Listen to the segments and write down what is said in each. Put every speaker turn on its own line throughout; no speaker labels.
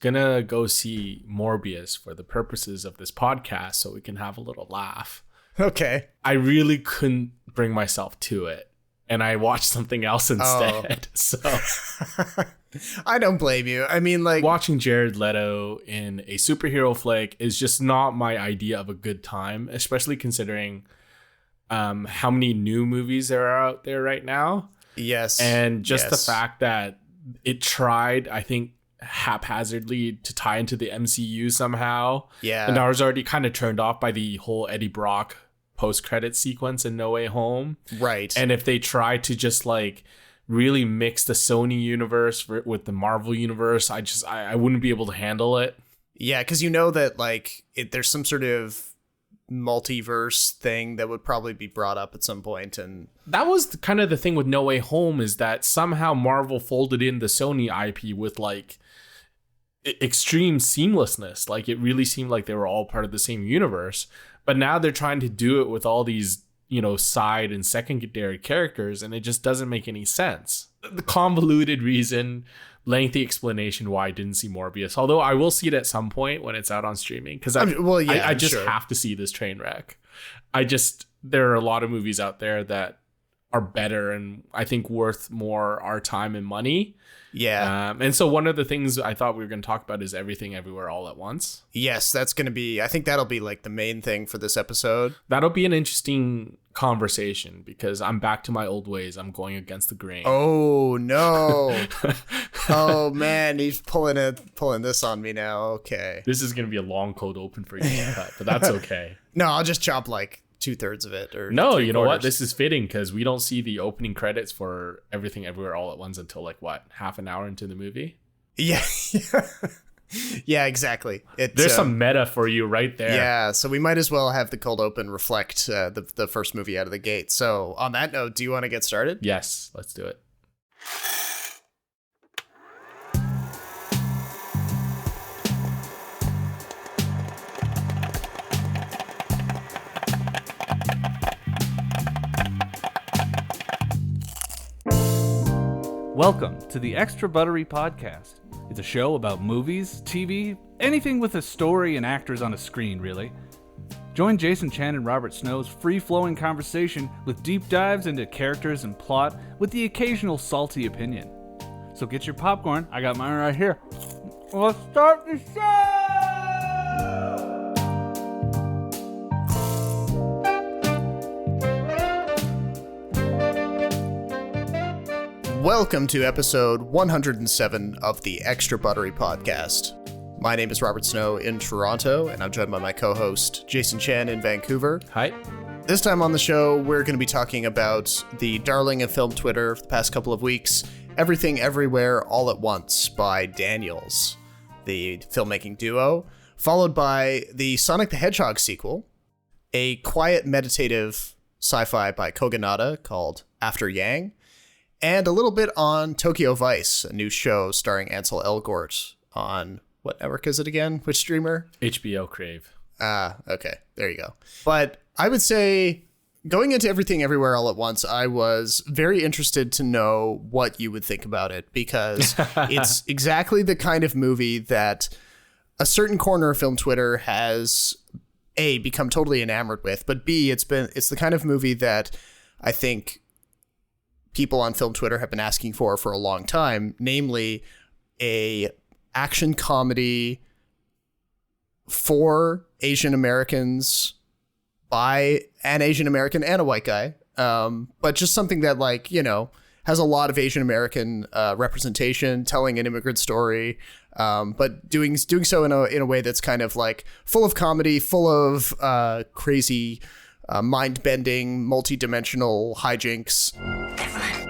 gonna go see Morbius for the purposes of this podcast so we can have a little laugh.
Okay.
I really couldn't bring myself to it, and I watched something else instead. So
I don't blame you. I mean, like,
watching Jared Leto in a superhero flick is just not my idea of a good time, especially considering how many new movies there are out there right now.
Yes.
And just the fact that it tried, I think, haphazardly to tie into the MCU somehow.
Yeah.
And I was already kind of turned off by the whole Eddie Brock post-credit sequence in No Way Home.
Right.
And if they try to just like really mix the Sony universe with the Marvel universe, I wouldn't be able to handle it.
Yeah, because you know that like there's some sort of multiverse thing that would probably be brought up at some point, and
that was kind of the thing with No Way Home, is that somehow Marvel folded in the Sony IP with like extreme seamlessness. Like it really seemed like they were all part of the same universe, but now they're trying to do it with all these, you know, side and secondary characters, and it just doesn't make any sense. The convoluted reason, lengthy explanation why I didn't see Morbius, although I will see it at some point when it's out on streaming, because I just have to see this train wreck. There are a lot of movies out there that are better and I think worth more our time and money.
Yeah.
And so one of the things I thought we were going to talk about is Everything Everywhere All at Once.
Yes, that's going to be, I think that'll be like the main thing for this episode.
That'll be an interesting conversation because I'm back to my old ways. I'm going against the grain.
Oh, no. Oh, man, he's pulling this on me now. Okay.
This is going to be a long cold open for you to cut, but that's okay.
No, I'll just chop like 2/3 of it. Or
no, you know what? This is fitting because we don't see the opening credits for Everything Everywhere All at Once until like what, half an hour into the movie?
Yeah. Yeah, exactly.
There's some meta for you right there.
Yeah, so we might as well have the cold open reflect the first movie out of the gate. So on that note, do you want to get started?
Yes, let's do it.
Welcome to the Extra Buttery Podcast. It's a show about movies, TV, anything with a story and actors on a screen, really. Join Jason Chan and Robert Snow's free-flowing conversation with deep dives into characters and plot with the occasional salty opinion. So get your popcorn, I got mine right here. Let's start the show!
Welcome to episode 107 of the Extra Buttery Podcast. My name is Robert Snow in Toronto, and I'm joined by my co-host, Jason Chan in Vancouver.
Hi.
This time on the show, we're going to be talking about the darling of film Twitter for the past couple of weeks, Everything Everywhere All at Once by Daniels, the filmmaking duo, followed by the Sonic the Hedgehog sequel, a quiet meditative sci-fi by Kogonada called After Yang, and a little bit on Tokyo Vice, a new show starring Ansel Elgort on, what network is it again? Which streamer?
HBO Crave.
Okay. There you go. But I would say going into Everything Everywhere All at Once, I was very interested to know what you would think about it, because it's exactly the kind of movie that a certain corner of film Twitter has A, become totally enamored with, but B, it's the kind of movie that I think people on film Twitter have been asking for a long time, namely a action comedy for Asian Americans by an Asian American and a white guy, but just something that, like, you know, has a lot of Asian American representation, telling an immigrant story, but doing so in a way that's kind of like full of comedy, full of crazy, mind-bending, multi-dimensional hijinks.
Evelyn,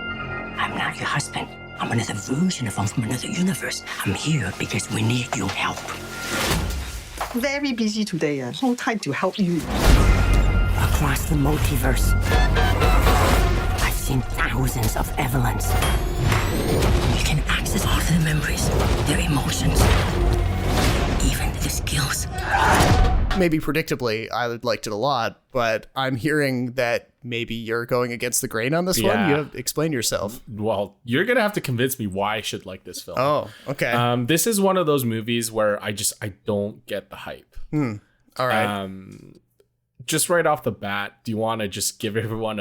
I'm not your husband. I'm another version of him from another universe. I'm here because we need your help.
Very busy today. No time to help you.
Across the multiverse, I've seen thousands of Evelyns. You can access all their memories, their emotions, even their skills.
maybe predictably, I liked it a lot, but I'm hearing that maybe you're going against the grain on this one. You have explain yourself.
Well, you're going to have to convince me why I should like this film.
Oh, okay.
This is one of those movies where I don't get the hype.
All right.
Just right off the bat, do you want to just give everyone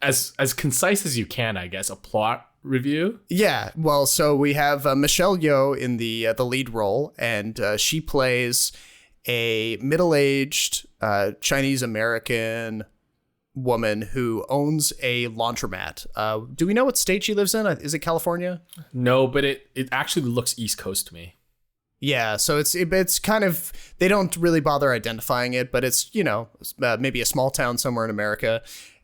as concise as you can, I guess, a plot review?
Yeah. Well, so we have Michelle Yeoh in the lead role, and she plays a middle-aged Chinese American woman who owns a laundromat. Do we know what state she lives in? Is it California?
No, but it actually looks East Coast to me.
Yeah, so it's kind of, they don't really bother identifying it, but it's, maybe a small town somewhere in America.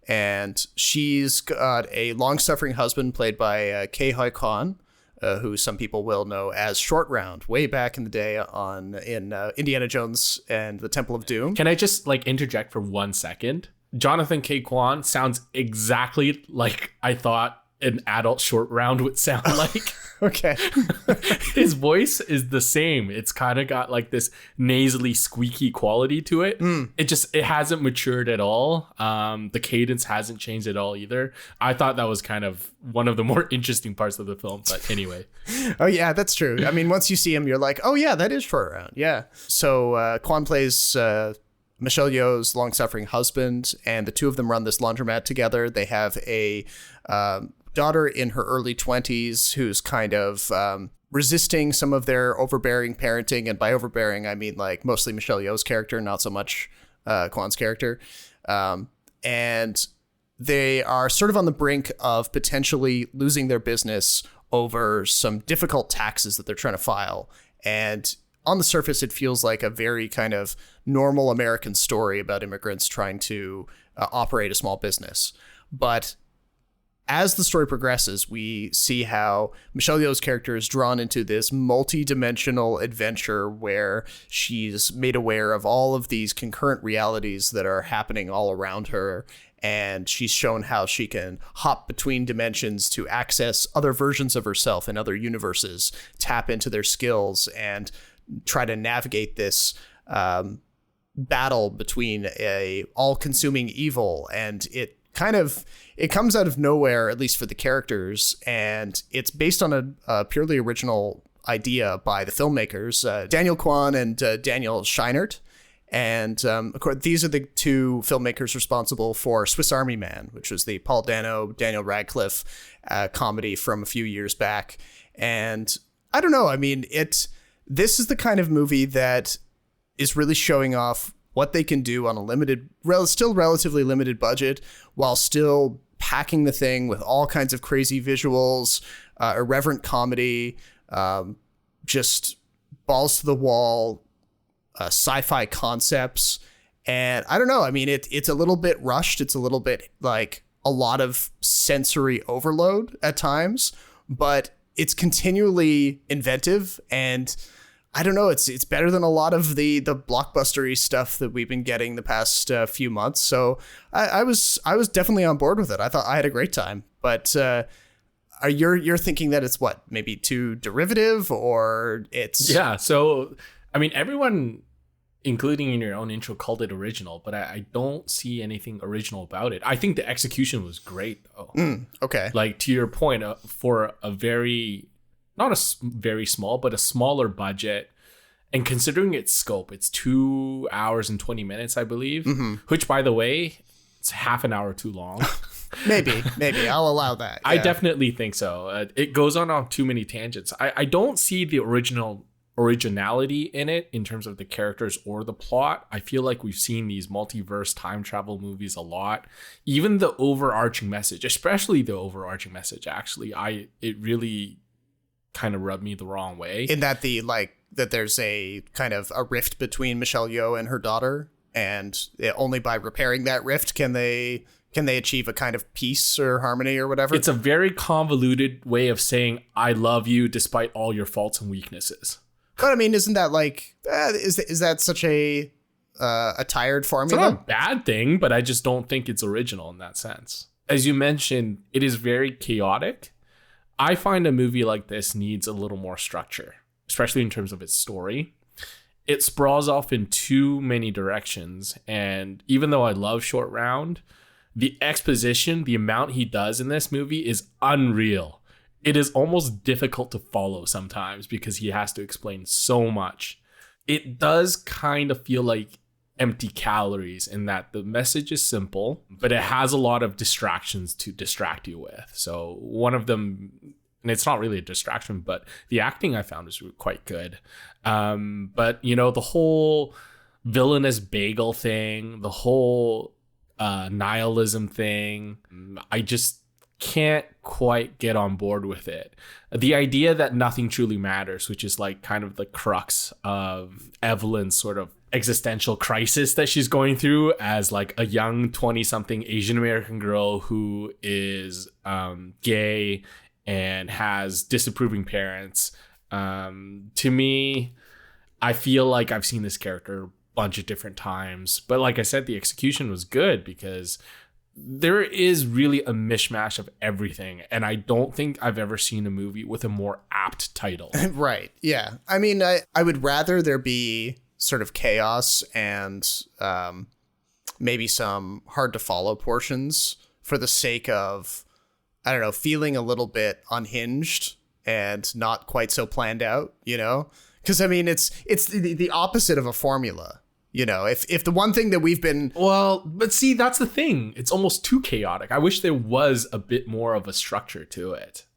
And she's got a long-suffering husband played by Ke Huy Quan, who some people will know as Short Round, way back in the day in Indiana Jones and the Temple of Doom.
Can I just interject for 1 second? Jonathan Ke Quan sounds exactly like I thought an adult Short Round would sound like.
Okay.
His voice is the same. It's kind of got this nasally squeaky quality to it. It hasn't matured at all. The cadence hasn't changed at all either. I thought that was kind of one of the more interesting parts of the film, but anyway.
Oh yeah, that's true. I mean, once you see him, you're like, oh yeah, that is Short Round. Yeah. So Quan plays Michelle Yeoh's long-suffering husband, and the two of them run this laundromat together. They have a daughter in her early 20s who's kind of resisting some of their overbearing parenting. And by overbearing, I mean mostly Michelle Yeoh's character, not so much Quan's character. And they are sort of on the brink of potentially losing their business over some difficult taxes that they're trying to file. And on the surface, it feels like a very kind of normal American story about immigrants trying to operate a small business. But as the story progresses, we see how Michelle Yeoh's character is drawn into this multi-dimensional adventure where she's made aware of all of these concurrent realities that are happening all around her. And she's shown how she can hop between dimensions to access other versions of herself in other universes, tap into their skills, and try to navigate this battle between a all-consuming evil. And it comes out of nowhere, at least for the characters, and it's based on a purely original idea by the filmmakers, Daniel Kwan and Daniel Scheinert. And of course, these are the two filmmakers responsible for Swiss Army Man, which was the Paul Dano, Daniel Radcliffe comedy from a few years back. And I don't know, I mean, this is the kind of movie that is really showing off what they can do on a still relatively limited budget, while still packing the thing with all kinds of crazy visuals, irreverent comedy, just balls to the wall, sci-fi concepts. And I don't know, I mean, it's a little bit rushed. It's a little bit like a lot of sensory overload at times, but it's continually inventive, and I don't know, it's better than a lot of the blockbustery stuff that we've been getting the past few months. So I was definitely on board with it. I thought I had a great time. But you're thinking that it's what, maybe too derivative, or it's...
Yeah, so I mean, everyone, including in your own intro, called it original, but I don't see anything original about it. I think the execution was great, though.
Okay.
To your point, for a very... not a very small, but a smaller budget. And considering its scope, it's 2 hours and 20 minutes, I believe, which, by the way, it's half an hour too long.
maybe I'll allow that. Yeah.
I definitely think so. It goes on too many tangents. I don't see the originality in it in terms of the characters or the plot. I feel like we've seen these multiverse time travel movies a lot. Even the overarching message, especially the overarching message, actually, it really kind of rubbed me the wrong way.
In that that there's a kind of a rift between Michelle Yeoh and her daughter, and only by repairing that rift can they achieve a kind of peace or harmony or whatever.
It's a very convoluted way of saying I love you despite all your faults and weaknesses.
But I mean, isn't that is that such a tired formula?
It's not a bad thing, but I just don't think it's original in that sense. As you mentioned, it is very chaotic. I find a movie like this needs a little more structure, especially in terms of its story. it sprawls off in too many directions. And even though I love Short Round, the exposition, the amount he does in this movie is unreal. It is almost difficult to follow sometimes because he has to explain so much. It does kind of feel like empty calories in that the message is simple, but it has a lot of distractions to distract you with. So one of them, and it's not really a distraction, but the acting I found was quite good. But, you know, the whole villainous bagel thing, the whole nihilism thing, I just can't quite get on board with it. The idea that nothing truly matters, which is like kind of the crux of Evelyn's sort of existential crisis that she's going through as like a young 20-something Asian American girl who is gay and has disapproving parents. To me, I feel like I've seen this character a bunch of different times, but like I said, the execution was good because there is really a mishmash of everything, and I don't think I've ever seen a movie with a more apt title.
Right. Yeah. I mean, I would rather there be sort of chaos and maybe some hard to follow portions for the sake of, I don't know, feeling a little bit unhinged and not quite so planned out, you know? Because, I mean, it's the opposite of a formula. You know, if the one thing that we've been...
Well, but see, that's the thing. It's almost too chaotic. I wish there was a bit more of a structure to it.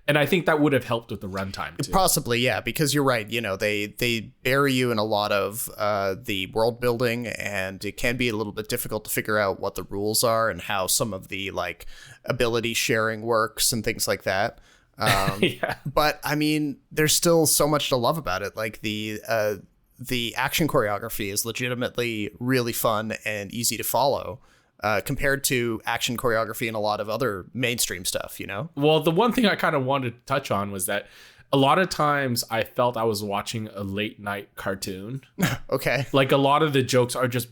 And I think that would have helped with the runtime too.
Possibly, yeah, because you're right. You know, they bury you in a lot of the world building, and it can be a little bit difficult to figure out what the rules are and how some of the like ability sharing works and things like that.
Yeah.
But I mean, there's still so much to love about it. Like the action choreography is legitimately really fun and easy to follow. Compared to action choreography and a lot of other mainstream stuff, you know?
Well, the one thing I kind of wanted to touch on was that a lot of times I felt I was watching a late night cartoon.
Okay.
Like a lot of the jokes are just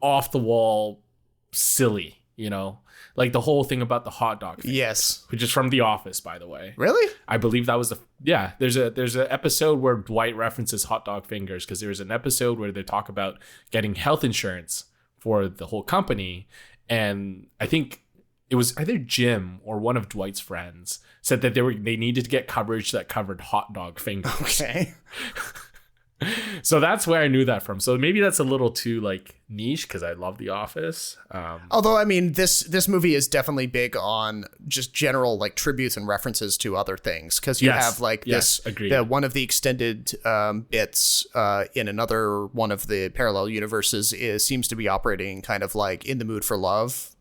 off the wall, silly, you know? Like the whole thing about the hot dog thing,
yes,
which is from The Office, by the way.
Really?
I believe that was there's an episode where Dwight references hot dog fingers because there's an episode where they talk about getting health insurance for the whole company, and I think it was either Jim or one of Dwight's friends said that they needed to get coverage that covered hot dog fingers.
Okay.
So that's where I knew that from. So maybe that's a little too like niche because I love The Office.
Although, I mean, this movie is definitely big on just general like tributes and references to other things, because you have like one of the extended bits in another one of the parallel universes seems to be operating kind of like In the Mood for Love.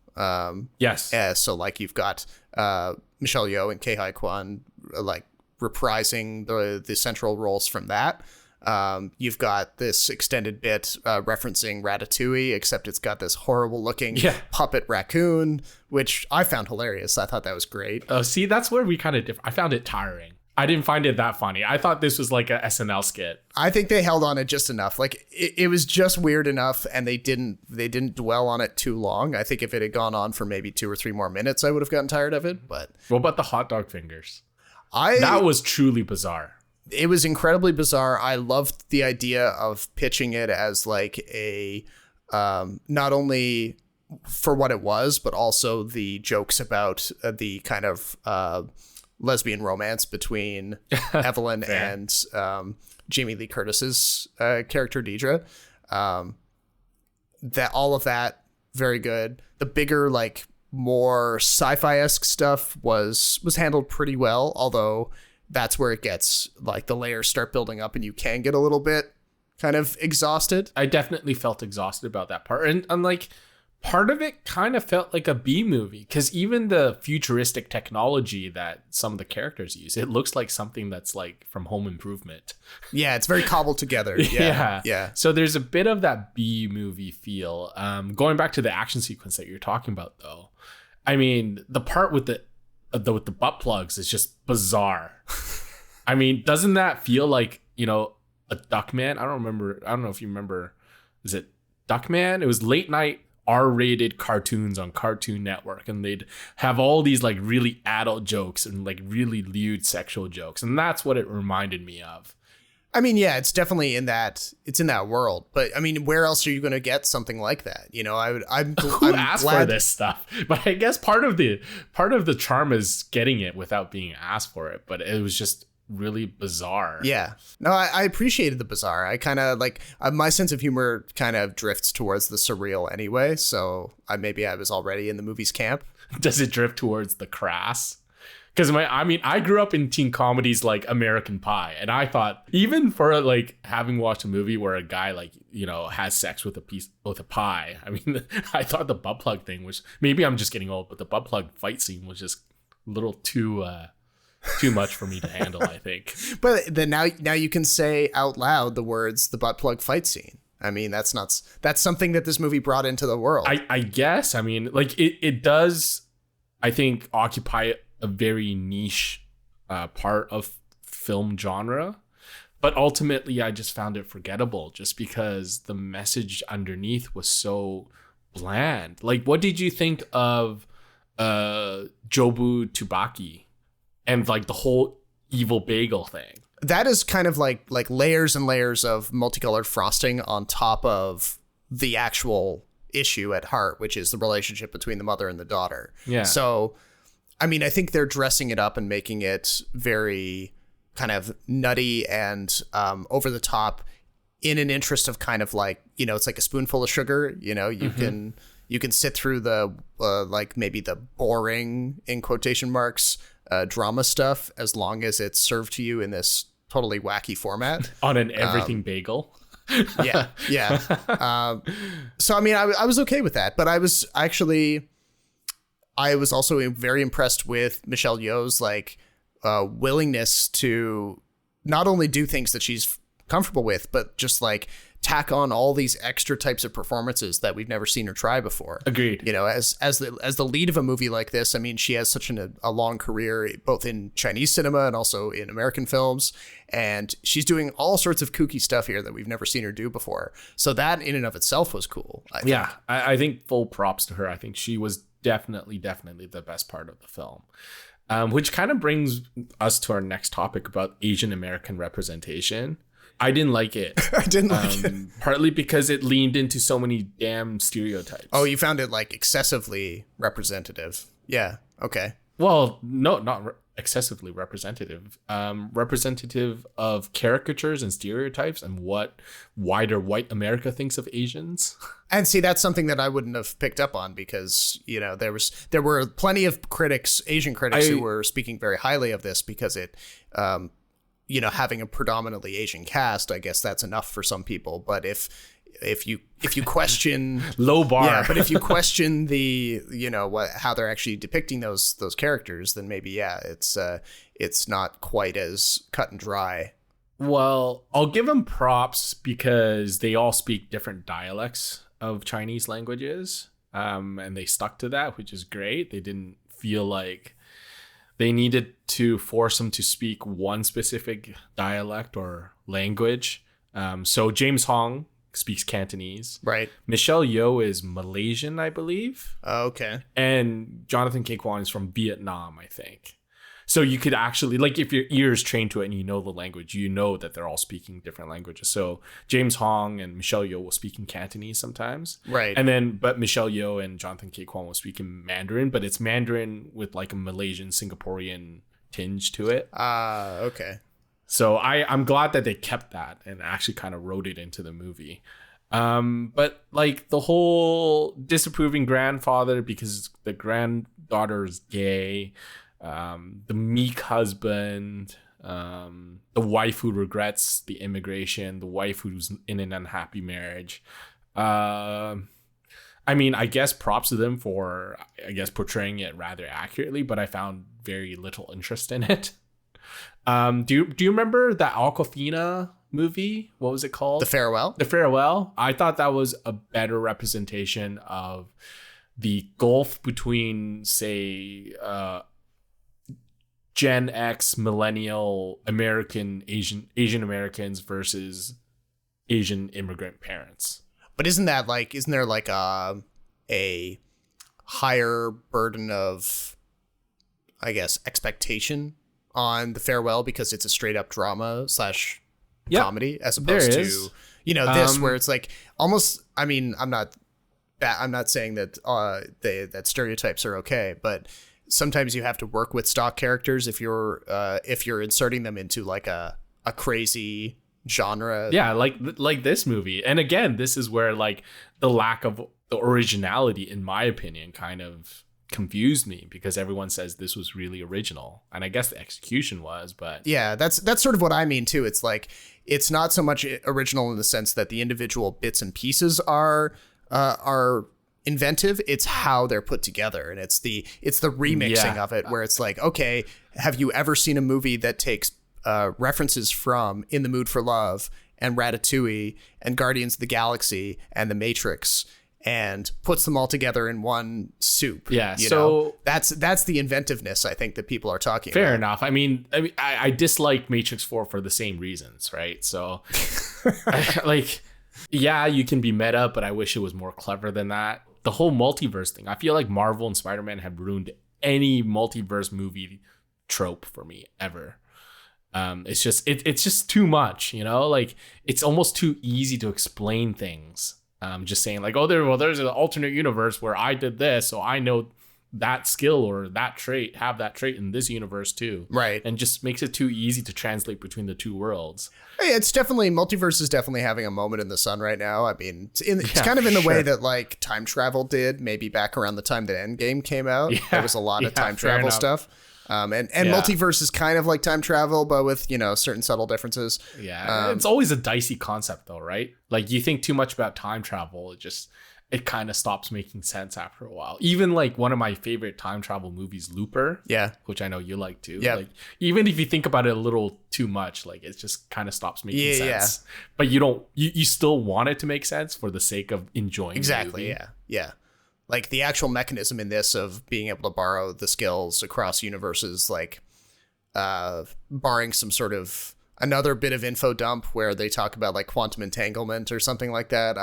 Yes.
So like you've got Michelle Yeoh and Ke-Huy Quan like reprising the central roles from that. You've got this extended bit referencing Ratatouille, except it's got this horrible looking puppet raccoon, which I found hilarious. I thought that was great.
Oh, see, that's where we kind of differ. I found it tiring. I didn't find it that funny. I thought this was like a SNL skit.
I think they held on it just enough. Like it was just weird enough, and they didn't dwell on it too long. I think if it had gone on for maybe 2 or 3 more minutes, I would have gotten tired of it. But
what about the hot dog fingers? That was truly bizarre.
It was incredibly bizarre. I loved the idea of pitching it as like a not only for what it was, but also the jokes about the kind of lesbian romance between Evelyn and Jamie Lee Curtis's character Deidre. That all of that very good. The bigger like more sci-fi-esque stuff was handled pretty well, although that's where it gets like the layers start building up and you can get a little bit kind of exhausted.
I definitely felt exhausted about that part. And like part of it kind of felt like a B movie, because even the futuristic technology that some of the characters use, it looks like something that's like from Home Improvement.
Yeah, it's very cobbled together. Yeah.
So there's a bit of that B movie feel. Going back to the action sequence that you're talking about, though, I mean, the part with the butt plugs is just bizarre. I mean, doesn't that feel like, you know, a Duckman? I don't know if you remember. Is it Duckman? It was late night R-rated cartoons on Cartoon Network, and they'd have all these like really adult jokes and like really lewd sexual jokes, and that's what it reminded me of.
I mean, yeah, it's definitely in that world. But I mean, where else are you going to get something like that? You know, I'm
asked for this stuff? But I guess part of the charm is getting it without being asked for it. But it was just really bizarre.
Yeah. No, I appreciated the bizarre. I kind of like my sense of humor kind of drifts towards the surreal anyway. So maybe I was already in the movie's camp.
Does it drift towards the crass? Because I grew up in teen comedies like American Pie, and I thought even for like having watched a movie where a guy like, you know, has sex with a pie. I mean, I thought the butt plug thing was, maybe I'm just getting old, but the butt plug fight scene was just a little too much for me to handle, I think.
But then now you can say out loud the words "the butt plug fight scene." I mean, that's something that this movie brought into the world.
I guess. I mean, like it does, I think, occupy a very niche part of film genre, but ultimately I just found it forgettable just because the message underneath was so bland. Like, what did you think of Jobu Tubaki and like the whole evil bagel thing?
That is kind of like layers and layers of multicolored frosting on top of the actual issue at heart, which is the relationship between the mother and the daughter.
Yeah.
So I mean, I think they're dressing it up and making it very kind of nutty and over the top in an interest of kind of like, you know, it's like a spoonful of sugar. You know, you can sit through the like maybe the boring, in quotation marks, drama stuff as long as it's served to you in this totally wacky format.
On an everything bagel.
Yeah. So, I mean, I was okay with that, but I was also very impressed with Michelle Yeoh's like willingness to not only do things that she's comfortable with, but just like tack on all these extra types of performances that we've never seen her try before.
Agreed.
You know, as the lead of a movie like this, I mean, she has such a long career both in Chinese cinema and also in American films, and she's doing all sorts of kooky stuff here that we've never seen her do before. So that in and of itself was cool.
I think full props to her. I think she was definitely the best part of the film, which kind of brings us to our next topic about Asian American representation. I didn't like it.
I didn't like it.
Partly because it leaned into so many damn stereotypes.
Oh, you found it like excessively representative. Yeah. Okay.
Well, no, not excessively representative. Representative of caricatures and stereotypes and what wider white America thinks of Asians.
And see, that's something that I wouldn't have picked up on because, you know, there were plenty of Asian critics who were speaking very highly of this because it, you know, having a predominantly Asian cast, I guess that's enough for some people. But if you question
low bar,
yeah, but if you question the, you know, how they're actually depicting those characters, then maybe it's not quite as cut and dry.
Well, I'll give them props because they all speak different dialects of Chinese languages, and they stuck to that, which is great. They didn't feel like they needed to force them to speak one specific dialect or language. So James Hong speaks Cantonese.
Right.
Michelle Yeoh is Malaysian, I believe.
Oh, okay.
And Jonathan K. Kwan is from Vietnam, I think. So you could actually, like, if your ear is trained to it and you know the language, you know that they're all speaking different languages. So James Hong and Michelle Yeoh will speak in Cantonese sometimes.
Right.
And then, but Michelle Yeoh and Jonathan K. Kwan will speak in Mandarin, but it's Mandarin with like a Malaysian, Singaporean tinge to it.
Okay.
So I'm glad that they kept that and actually kind of wrote it into the movie. But like the whole disapproving grandfather because the granddaughter is gay, the meek husband, the wife who regrets the immigration, the wife who's in an unhappy marriage. I mean, I guess props to them for, I guess, portraying it rather accurately, but I found very little interest in it. Do you remember that Awkwafina movie? What was it called?
The Farewell?
The Farewell. I thought that was a better representation of the gulf between, say, Gen X, millennial, Asian Americans versus Asian immigrant parents.
But isn't there like a higher burden of, I guess, expectation on The Farewell because it's a straight up drama / comedy as opposed to, this where it's like almost, I mean, I'm not saying that that stereotypes are okay, but sometimes you have to work with stock characters if you're inserting them into like a crazy genre.
Yeah, like this movie. And again, this is where like the lack of the originality, in my opinion, kind of confused me, because everyone says this was really original, and I guess the execution was, but
yeah, that's sort of what I mean too. It's like it's not so much original in the sense that the individual bits and pieces are inventive. It's how they're put together, and it's the remixing of it, where it's like, okay, have you ever seen a movie that takes references from In the Mood for Love and Ratatouille and Guardians of the Galaxy and The Matrix and puts them all together in one soup?
Yeah,
that's the inventiveness I think that people are talking about.
Fair enough. I mean, I dislike Matrix 4 for the same reasons, right? So, yeah, you can be meta, but I wish it was more clever than that. The whole multiverse thing, I feel like Marvel and Spider-Man have ruined any multiverse movie trope for me ever. It's just too much, like it's almost too easy to explain things. Just saying like, there's an alternate universe where I did this, so I know that skill or that trait, have that trait in this universe too.
Right.
And just makes it too easy to translate between the two worlds.
Hey, multiverse is definitely having a moment in the sun right now. I mean, it's kind of in the way that like time travel did, maybe back around the time that Endgame came out. Yeah, there was a lot of time travel stuff. And multiverse is kind of like time travel, but with, certain subtle differences.
Yeah. It's always a dicey concept though, right? Like you think too much about time travel, it kind of stops making sense after a while. Even like one of my favorite time travel movies, Looper.
Yeah.
Which I know you like too.
Yeah.
Like even if you think about it a little too much, like it just kind of stops making sense.
Yeah.
But you still want it to make sense for the sake of enjoying the movie.
Yeah. Yeah. Like the actual mechanism in this of being able to borrow the skills across universes, like barring some sort of another bit of info dump where they talk about like quantum entanglement or something like that.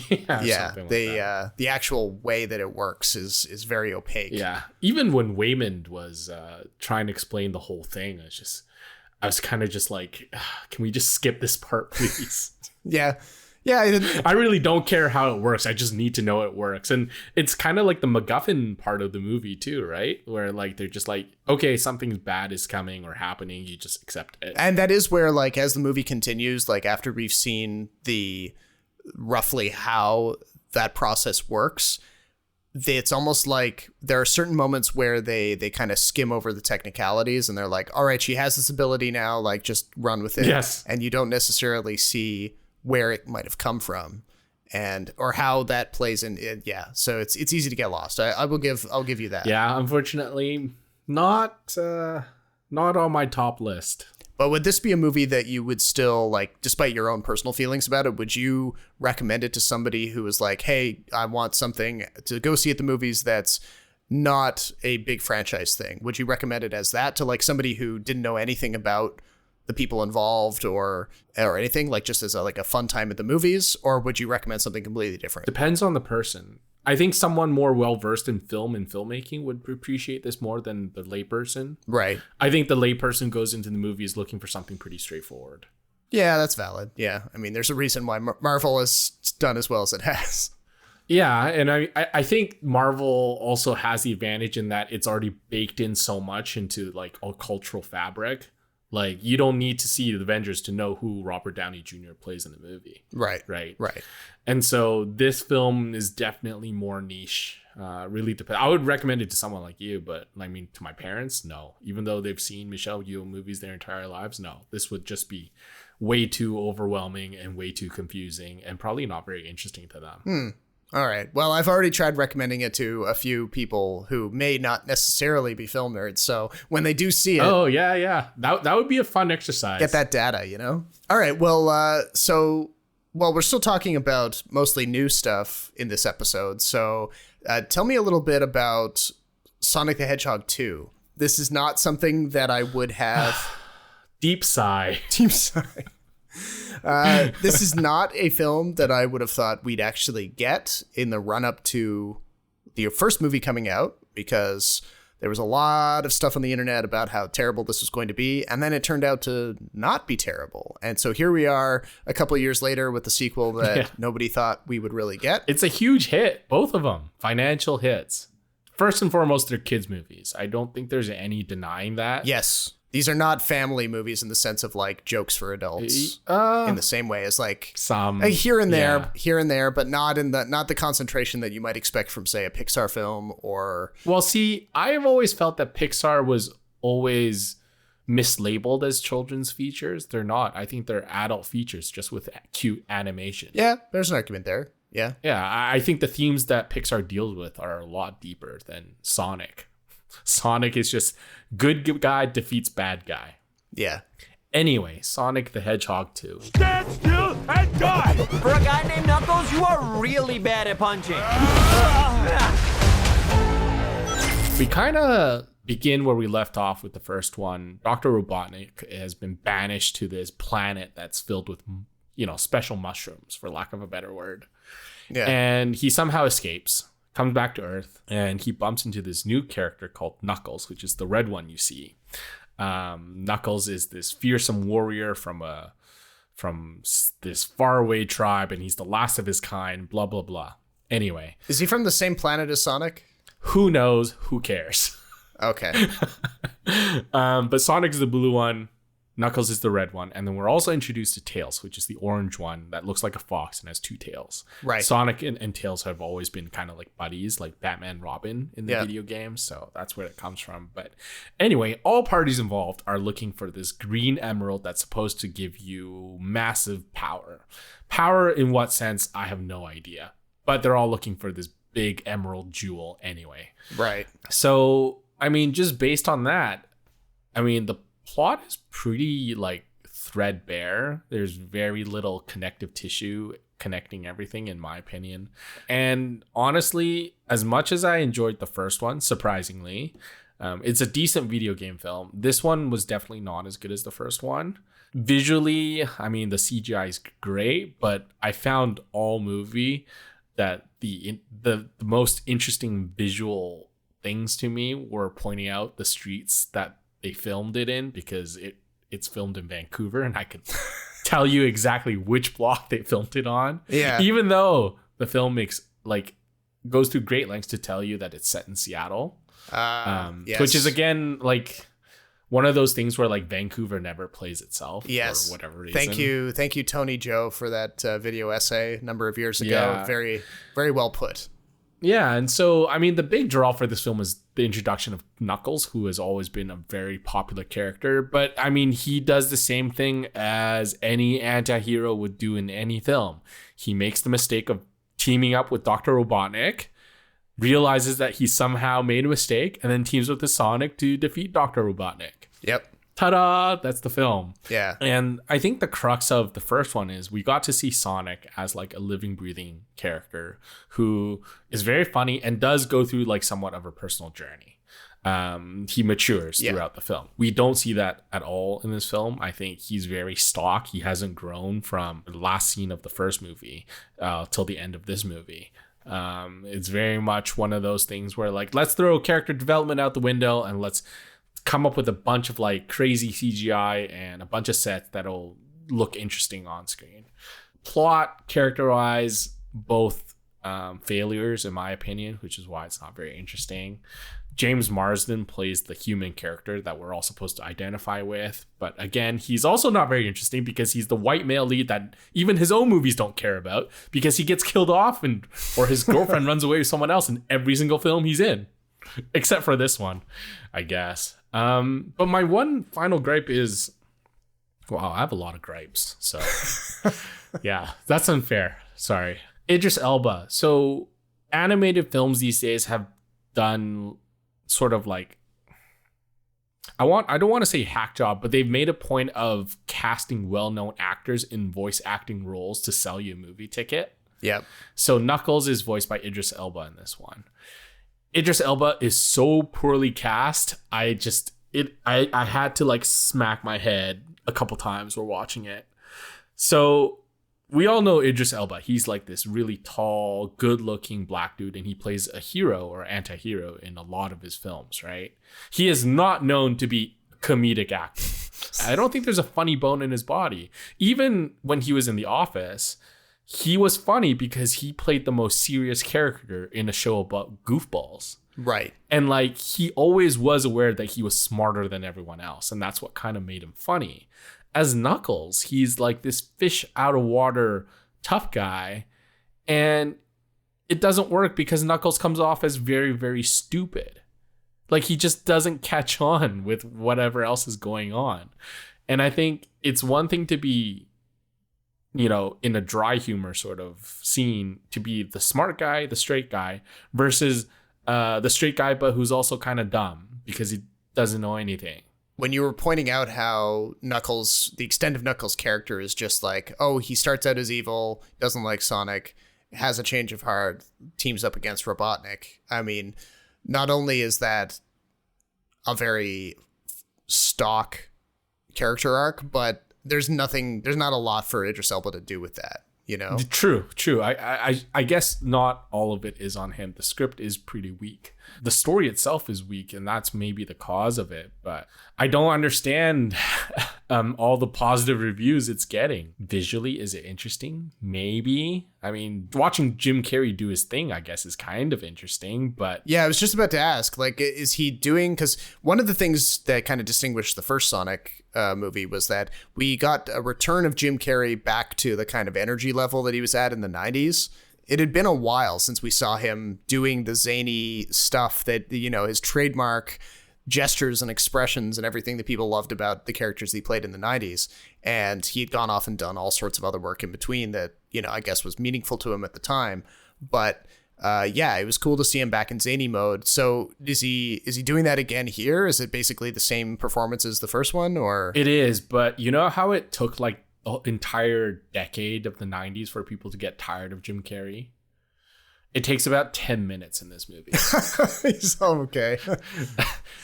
The actual way that it works is very opaque.
Yeah. Even when Waymond was trying to explain the whole thing, I was kind of just like, can we just skip this part, please?
Yeah. Yeah,
I really don't care how it works. I just need to know it works. And it's kind of like the MacGuffin part of the movie too, right? Where like they're just like, okay, something bad is coming or happening, you just accept it.
And that is where like as the movie continues, like after we've seen the roughly how that process works, it's almost like there are certain moments where they kind of skim over the technicalities and they're like, all right, she has this ability now, like just run with it.
Yes.
And you don't necessarily see where it might have come from and or how that plays in it. Yeah, so it's easy to get lost. I'll give you that.
Yeah, unfortunately not on my top list.
But would this be a movie that you would still like, despite your own personal feelings about it, would you recommend it to somebody who was like, hey, I want something to go see at the movies that's not a big franchise thing? Would you recommend it as that to like somebody who didn't know anything about the people involved or anything, like just as a fun time at the movies? Or would you recommend something completely different?
Depends on the person. I think someone more well-versed in film and filmmaking would appreciate this more than the layperson.
Right.
I think the layperson goes into the movies looking for something pretty straightforward.
Yeah, that's valid. Yeah. I mean, there's a reason why Marvel has done as well as it has.
Yeah, and I think Marvel also has the advantage in that it's already baked in so much into like a cultural fabric. Like, you don't need to see the Avengers to know who Robert Downey Jr. plays in the movie.
Right.
And so this film is definitely more niche. Really depends. I would recommend it to someone like you, but I mean, to my parents, no. Even though they've seen Michelle Yeoh movies their entire lives, no. This would just be way too overwhelming and way too confusing and probably not very interesting to them.
All right. Well, I've already tried recommending it to a few people who may not necessarily be film nerds. So when they do see it.
Oh, yeah. That would be a fun exercise.
Get that data, you know? All right. Well, we're still talking about mostly new stuff in this episode. So tell me a little bit about Sonic the Hedgehog 2. This is not something that I would have.
Deep sigh.
This is not a film that I would have thought we'd actually get in the run up to the first movie coming out, because There was a lot of stuff on the internet about how terrible this was going to be, and then it turned out to not be terrible. And so here we are a couple of years later with the sequel that nobody thought we would really get.
It's a huge hit, both of them, financial hits. First and foremost, they're kids' movies. I don't think there's any denying that.
Yes. These are not family movies in the sense of like jokes for adults in the same way as like
some
here and there, but not the concentration that you might expect from, say, a Pixar film or.
Well, see, I've always felt that Pixar was always mislabeled as children's features. They're not. I think they're adult features just with cute animation.
Yeah, there's an argument there. Yeah.
Yeah, I think the themes that Pixar deals with are a lot deeper than Sonic. Sonic is just good guy defeats bad guy.
Yeah.
Anyway, Sonic the Hedgehog 2.
Stand still and die!
For a guy named Knuckles, you are really bad at punching.
We kind of begin where we left off with the first one. Dr. Robotnik has been banished to this planet that's filled with, special mushrooms, for lack of a better word.
Yeah.
And he somehow escapes, comes back to Earth, and he bumps into this new character called Knuckles, which is the red one you see. Knuckles is this fearsome warrior from this faraway tribe, and he's the last of his kind, blah, blah, blah. Anyway.
Is he from the same planet as Sonic?
Who knows? Who cares?
Okay.
But Sonic is the blue one. Knuckles is the red one. And then we're also introduced to Tails, which is the orange one that looks like a fox and has two tails.
Right.
Sonic and Tails have always been kind of like buddies, like Batman and Robin in the video games. So that's where it comes from. But anyway, all parties involved are looking for this green emerald that's supposed to give you massive power. Power in what sense? I have no idea. But they're all looking for this big emerald jewel anyway.
Right.
So, I mean, just based on that, the plot is pretty like threadbare. There's very little connective tissue connecting everything, in my opinion. And honestly, as much as I enjoyed the first one, surprisingly, it's a decent video game film. This one was definitely not as good as the first one. Visually, the CGI is great, but I found all movie that the most interesting visual things to me were pointing out the streets that they filmed it in, because it's filmed in Vancouver, and I could tell you exactly which block they filmed it on.
Yeah.
Even though the film goes through great lengths to tell you that it's set in Seattle.
Yes.
Which is again like one of those things where like Vancouver never plays itself
yes.
for whatever reason.
Thank you, Tony Joe, for that video essay a number of years ago.
Yeah.
Very, very well put.
Yeah, and so, the big draw for this film is the introduction of Knuckles, who has always been a very popular character. But, he does the same thing as any anti-hero would do in any film. He makes the mistake of teaming up with Dr. Robotnik, realizes that he somehow made a mistake, and then teams with the Sonic to defeat Dr. Robotnik.
Yep.
Ta-da! That's the film.
Yeah.
And I think the crux of the first one is we got to see Sonic as like a living, breathing character who is very funny and does go through like somewhat of a personal journey. He matures throughout the film. We don't see that at all in this film. I think he's very stock. He hasn't grown from the last scene of the first movie till the end of this movie. It's very much one of those things where like, let's throw character development out the window and let's come up with a bunch of like crazy CGI and a bunch of sets that'll look interesting on screen. Plot, character-wise, both failures in my opinion, which is why it's not very interesting. James Marsden plays the human character that we're all supposed to identify with, but again, he's also not very interesting because he's the white male lead that even his own movies don't care about, because he gets killed off or his girlfriend runs away with someone else in every single film he's in, except for this one, I guess. But my one final gripe is, wow, I have a lot of gripes. So yeah, that's unfair. Sorry. Idris Elba. So animated films these days have done sort of like, I don't want to say hack job, but they've made a point of casting well-known actors in voice acting roles to sell you a movie ticket.
Yep.
So Knuckles is voiced by Idris Elba in this one. Idris Elba is so poorly cast. I had to like smack my head a couple times while watching it. So we all know Idris Elba. He's like this really tall, good-looking black dude, and he plays a hero or anti-hero in a lot of his films, right? He is not known to be a comedic actor. I don't think there's a funny bone in his body. Even when he was in The Office, he was funny because he played the most serious character in a show about goofballs.
Right.
And like he always was aware that he was smarter than everyone else, and that's what kind of made him funny. As Knuckles, he's like this fish out of water tough guy, and it doesn't work because Knuckles comes off as very, very stupid. Like he just doesn't catch on with whatever else is going on. And I think it's one thing to be, you know, in a dry humor sort of scene, to be the smart guy, the straight guy, versus the straight guy, but who's also kind of dumb because he doesn't know anything.
When you were pointing out how Knuckles, the extent of Knuckles' character is just like, oh, he starts out as evil, doesn't like Sonic, has a change of heart, teams up against Robotnik. I mean, not only is that a very stock character arc, but there's not a lot for Idris Elba to do with that, you know?
True. I guess not all of it is on him. The script is pretty weak. The story itself is weak, and that's maybe the cause of it. But I don't understand all the positive reviews it's getting. Visually, is it interesting? Maybe. I mean, watching Jim Carrey do his thing, I guess, is kind of interesting. But
yeah, I was just about to ask, like, is he doing? Because one of the things that kind of distinguished the first Sonic movie was that we got a return of Jim Carrey back to the kind of energy level that he was at in the 90s. It had been a while since we saw him doing the zany stuff that, you know, his trademark gestures and expressions and everything that people loved about the characters he played in the 90s. And he had gone off and done all sorts of other work in between that, you know, I guess was meaningful to him at the time. But yeah, it was cool to see him back in zany mode. So is he doing that again here? Is it basically the same performance as the first one, or?
It is, but you know how it took like the entire decade of the 90s for people to get tired of Jim Carrey? It takes about 10 minutes in this movie.
Okay.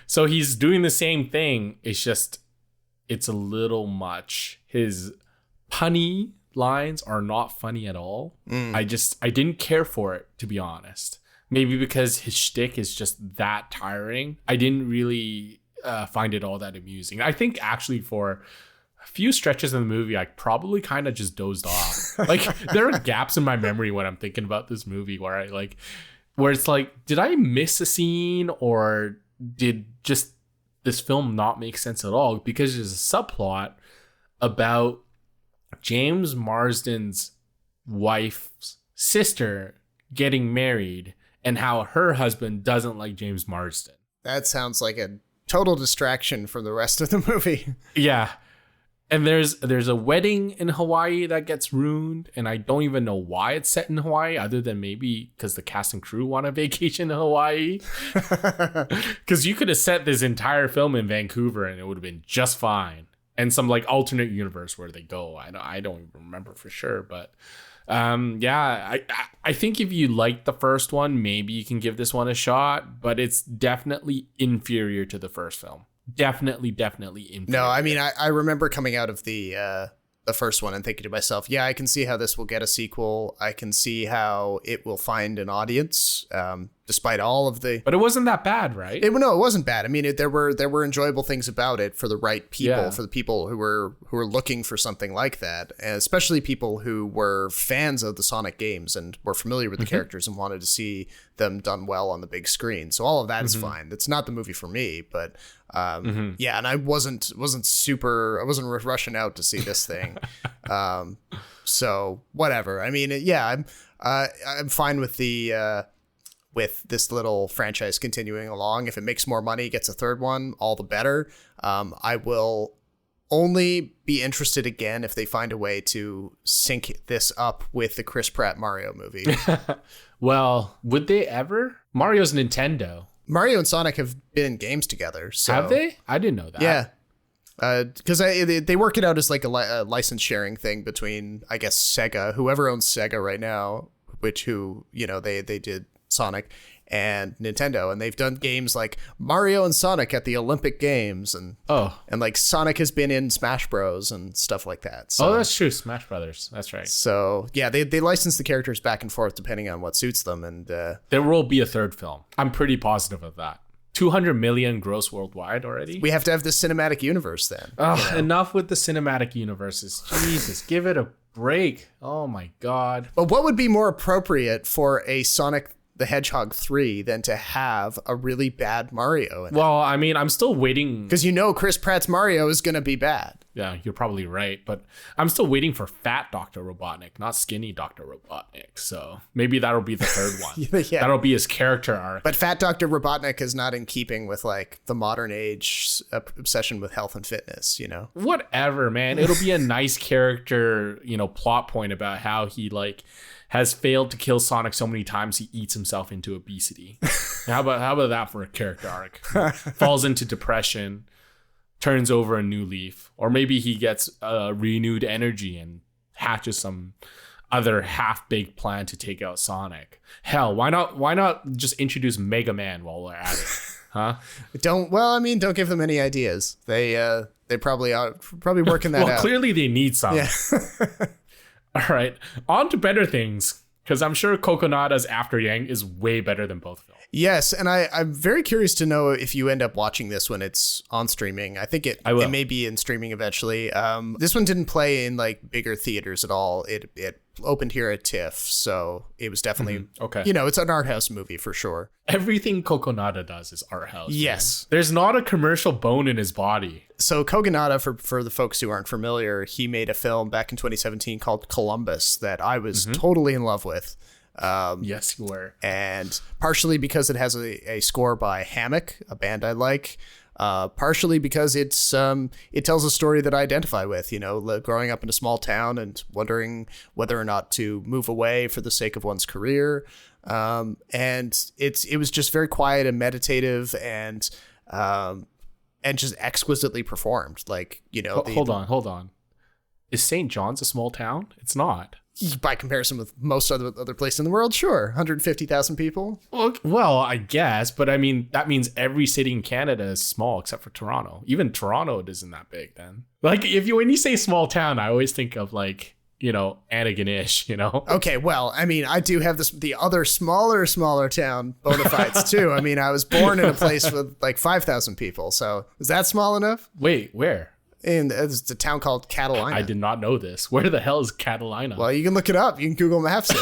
So he's doing the same thing. It's just, it's a little much. His punny lines are not funny at all. I didn't care for it, to be honest. Maybe because his shtick is just that tiring. I didn't really find it all that amusing. I think actually for a few stretches in the movie, I probably kind of just dozed off. Like there are gaps in my memory when I'm thinking about this movie where it's like, did I miss a scene, or did just this film not make sense at all? Because there's a subplot about James Marsden's wife's sister getting married and how her husband doesn't like James Marsden.
That sounds like a total distraction from the rest of the movie.
Yeah. And there's a wedding in Hawaii that gets ruined, and I don't even know why it's set in Hawaii, other than maybe because the cast and crew want a vacation in Hawaii. Because you could have set this entire film in Vancouver and it would have been just fine. And some like alternate universe where they go. I don't even remember for sure, but yeah, I think if you like the first one, maybe you can give this one a shot, but it's definitely inferior to the first film. Definitely inferior.
No, I mean, I remember coming out of the first one and thinking to myself, yeah, I can see how this will get a sequel. I can see how it will find an audience, despite all of the.
But it wasn't that bad, right?
No, it wasn't bad. I mean, there were enjoyable things about it for the right people, for the people who were looking for something like that, and especially people who were fans of the Sonic games and were familiar with the characters and wanted to see them done well on the big screen. So all of that is fine. It's not the movie for me, but. Yeah, and I wasn't rushing out to see this thing. So whatever. I mean, yeah, I'm fine with with this little franchise continuing along. If it makes more money, gets a third one, all the better. I will only be interested again if they find a way to sync this up with the Chris Pratt Mario movie.
Well, would they ever? Mario's Nintendo.
Mario and Sonic have been in games together. So.
Have they? I didn't know that.
Yeah. Because they work it out as like a license sharing thing between, I guess, Sega, whoever owns Sega right now, they did Sonic and Nintendo, and they've done games like Mario and Sonic at the Olympic Games, and like Sonic has been in Smash Bros and stuff like that. So,
that's true. Smash Brothers. That's right.
So yeah, they license the characters back and forth depending on what suits them, and
there will be a third film. I'm pretty positive of that. 200 million gross worldwide already.
We have to have the cinematic universe then.
Enough with the cinematic universes. Jesus, give it a break. Oh my God.
But what would be more appropriate for a Sonic the Hedgehog 3 than to have a really bad Mario in it?
Well, I mean, I'm still waiting.
Because Chris Pratt's Mario is going to be bad.
Yeah, you're probably right. But I'm still waiting for fat Dr. Robotnik, not skinny Dr. Robotnik. So maybe that'll be the third one.
Yeah.
That'll be his character arc.
But fat Dr. Robotnik is not in keeping with like the modern age obsession with health and fitness,
Whatever, man. It'll be a nice character, plot point about how he has failed to kill Sonic so many times he eats himself into obesity. How about that for a character arc? Falls into depression, turns over a new leaf, or maybe he gets renewed energy and hatches some other half-baked plan to take out Sonic. Hell, why not just introduce Mega Man while we're at it? Huh?
Don't give them any ideas. They probably are working that out.
Well, clearly they need some.
Yeah.
All right, on to better things, because I'm sure Kogonada's After Yang is way better than both films.
Yes, and I'm very curious to know if you end up watching this when it's on streaming. I think it may be in streaming eventually. This one didn't play in like bigger theaters at all. It opened here at TIFF, so it was definitely
okay.
It's an art house movie for sure.
Everything Kogonada does is art house.
Yes,
man. There's not a commercial bone in his body.
So Kogonada, for the folks who aren't familiar, he made a film back in 2017 called Columbus that I was totally in love with.
Yes, you were. And
partially because it has a score by Hammock, a band I like. Partially because it tells a story that I identify with, growing up in a small town and wondering whether or not to move away for the sake of one's career. And it was just very quiet and meditative and just exquisitely performed.
Hold on. Is St. John's a small town? It's not.
By comparison with most other place in the world, sure. 150,000 people.
Well, I guess, but I mean, that means every city in Canada is small except for Toronto. Even Toronto isn't that big then. When you say small town, I always think of Antigonish,
Okay, well, I mean, I do have the other smaller town bona fides too. I mean, I was born in a place with 5,000 people. So is that small enough?
Wait, where?
It's a town called Catalina.
I did not know this. Where the hell is Catalina?
Well, you can look it up. You can Google Maps it.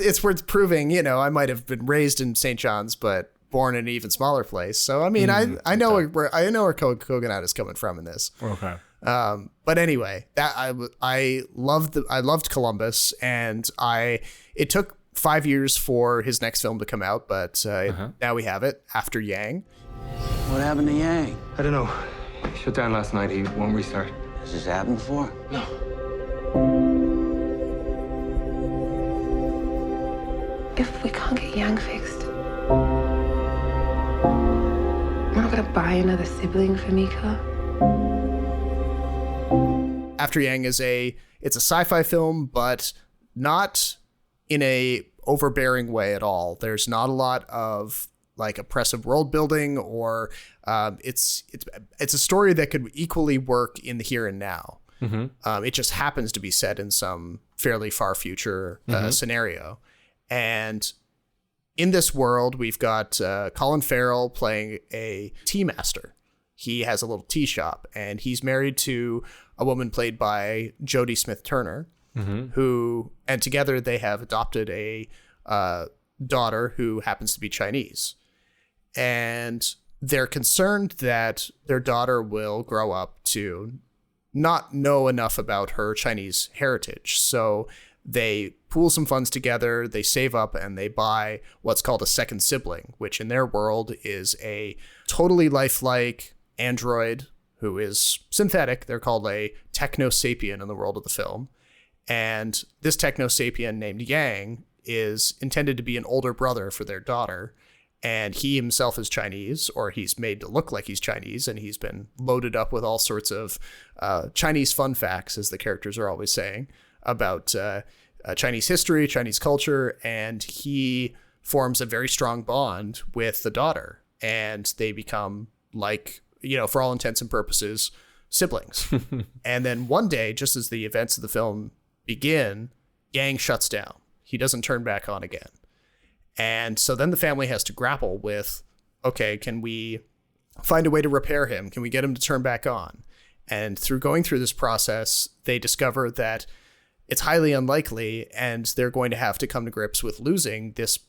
It's worth proving, I might have been raised in St. John's, but born in an even smaller place. So, I mean, I know where Kogonada is coming from in this.
Okay.
But anyway, that I loved Columbus, and it took 5 years for his next film to come out, but now we have it, After Yang.
What happened to Yang?
I don't know. He shut down last night. He won't restart.
Has this happened before?
No.
If we can't get Yang fixed, we're not gonna buy another sibling for Mika.
After Yang it's a sci-fi film, but not in a overbearing way at all. There's not a lot of oppressive world building, or it's a story that could equally work in the here and now. It just happens to be set in some fairly far future scenario. And in this world, we've got Colin Farrell playing a tea master. He has a little tea shop, and he's married to a woman played by Jodie Smith-Turner, and together they have adopted a daughter who happens to be Chinese. And they're concerned that their daughter will grow up to not know enough about her Chinese heritage. So they pool some funds together, they save up, and they buy what's called a second sibling, which in their world is a totally lifelike android who is synthetic. They're called a techno-sapien in the world of the film. And this techno-sapien named Yang is intended to be an older brother for their daughter. And he himself is Chinese, or he's made to look like he's Chinese, and he's been loaded up with all sorts of Chinese fun facts, as the characters are always saying, about Chinese history, Chinese culture, and he forms a very strong bond with the daughter, and they become like, for all intents and purposes, siblings. And then one day, just as the events of the film begin, Yang shuts down. He doesn't turn back on again. And so then the family has to grapple with, okay, can we find a way to repair him? Can we get him to turn back on? And through going through this process, they discover that it's highly unlikely, and they're going to have to come to grips with losing this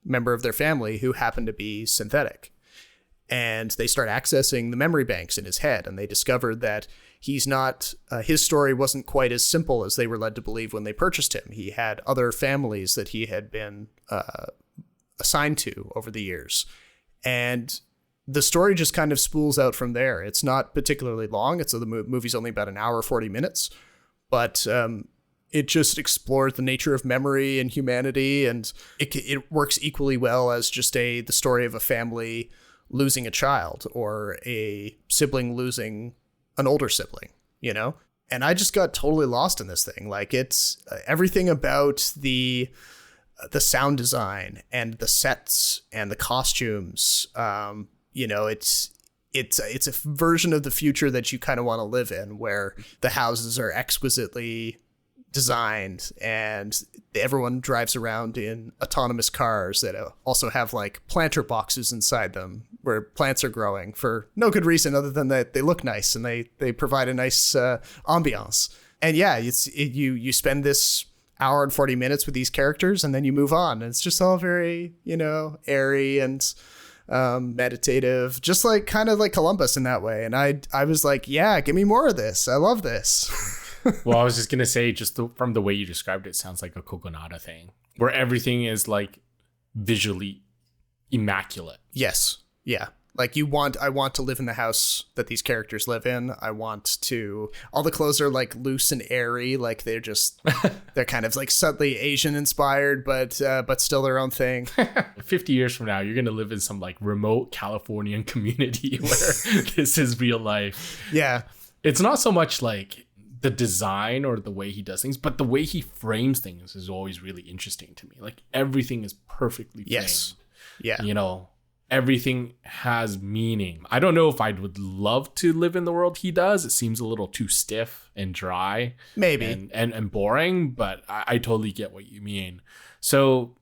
member of their family who happened to be synthetic. And they start accessing the memory banks in his head, and they discovered that he's not, his story wasn't quite as simple as they were led to believe when they purchased him. He had other families that he had been assigned to over the years. And the story just kind of spools out from there. It's not particularly long. The movie's only about an hour, 40 minutes, but it just explores the nature of memory and humanity, and it works equally well as just the story of a family losing a child or a sibling losing an older sibling, And I just got totally lost in this thing. Like, it's everything about the sound design and the sets and the costumes. It's a version of the future that you kind of want to live in, where the houses are exquisitely designed and everyone drives around in autonomous cars that also have like planter boxes inside them where plants are growing for no good reason other than that they look nice and they provide a nice ambiance. And yeah, you spend this hour and 40 minutes with these characters and then you move on, and it's just all very, airy and meditative, just like kind of like Columbus in that way. And I was like, yeah, give me more of this. I love this.
Well, I was just going to say, from the way you described it, sounds like a Kogonada thing where everything is like visually immaculate.
Yes. Yeah. Like I want to live in the house that these characters live in. All the clothes are like loose and airy. Like they're kind of like subtly Asian inspired, but still their own thing.
50 years from now, you're going to live in some like remote Californian community where this is real life.
Yeah.
It's not so much like the design or the way he does things, but the way he frames things is always really interesting to me. Like everything is perfectly framed.
Yes. Yeah.
Everything has meaning. I don't know if I would love to live in the world he does. It seems a little too stiff and dry.
Maybe.
And boring, but I totally get what you mean. So,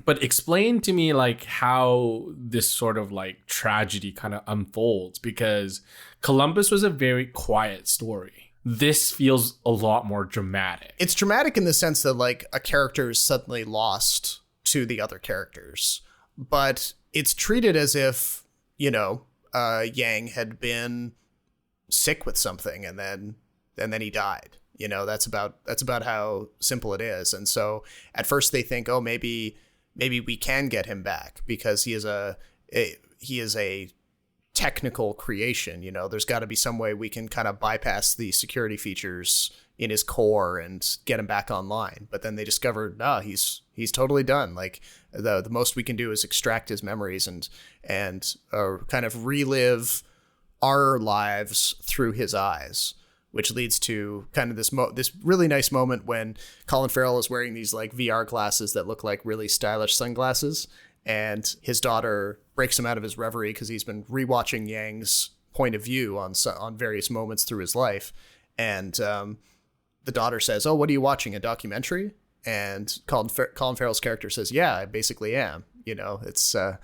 but explain to me like how this sort of like tragedy kind of unfolds, because Columbus was a very quiet story. This feels a lot more dramatic.
It's dramatic in the sense that like a character is suddenly lost to the other characters, but it's treated as if, Yang had been sick with something and then he died. That's about how simple it is. And so at first they think, oh, maybe we can get him back because he is a technical creation. There's got to be some way we can kind of bypass the security features in his core and get him back online. But then they discovered, he's totally done. Like the most we can do is extract his memories and kind of relive our lives through his eyes, which leads to kind of this really nice moment when Colin Farrell is wearing these like VR glasses that look like really stylish sunglasses, and his daughter breaks him out of his reverie because he's been rewatching Yang's point of view on various moments through his life. And the daughter says, oh, what are you watching, a documentary? And Colin Farrell's character says, yeah, I basically am. It's a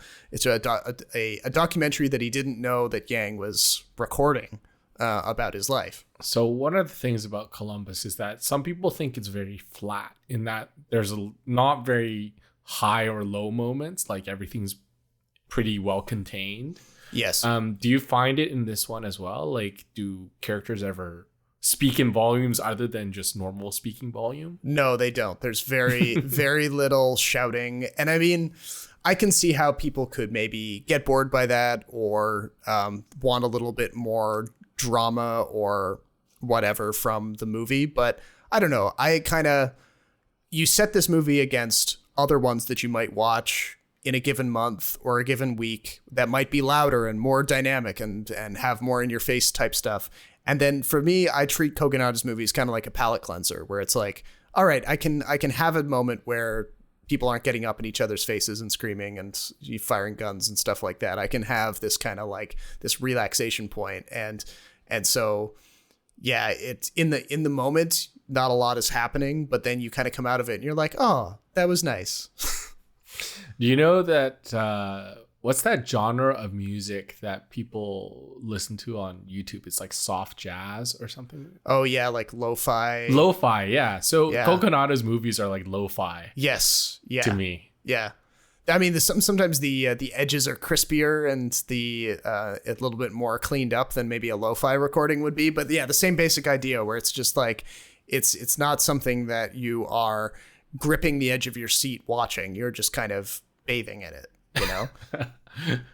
documentary that he didn't know that Yang was recording about his life.
So one of the things about Columbus is that some people think it's very flat in that there's not very high or low moments. Like everything's pretty well contained.
Yes.
Do you find it in this one as well? Like, do characters ever speak in volumes other than just normal speaking volume?
No, they don't. There's very, very little shouting. And I mean, I can see how people could maybe get bored by that or want a little bit more drama or whatever from the movie. But I don't know. You set this movie against other ones that you might watch in a given month or a given week that might be louder and more dynamic and have more in your face type stuff. And then for me, I treat Kogonada's movies kind of like a palate cleanser where it's like, all right, I can have a moment where people aren't getting up in each other's faces and screaming and firing guns and stuff like that. I can have this kind of like this relaxation point. And so, yeah, it's in the moment, not a lot is happening, but then you kind of come out of it and you're like, oh, that was nice.
Do you know that, what's that genre of music that people listen to on YouTube? It's like soft jazz or something.
Oh yeah, like lo-fi.
Lo-fi, yeah. So Kogonada's movies are like lo-fi.
Yes, yeah.
To me,
yeah. I mean, sometimes the edges are crispier and the a little bit more cleaned up than maybe a lo-fi recording would be. But yeah, the same basic idea where it's just like it's not something that you are gripping the edge of your seat watching. You're just kind of bathing in it. You know.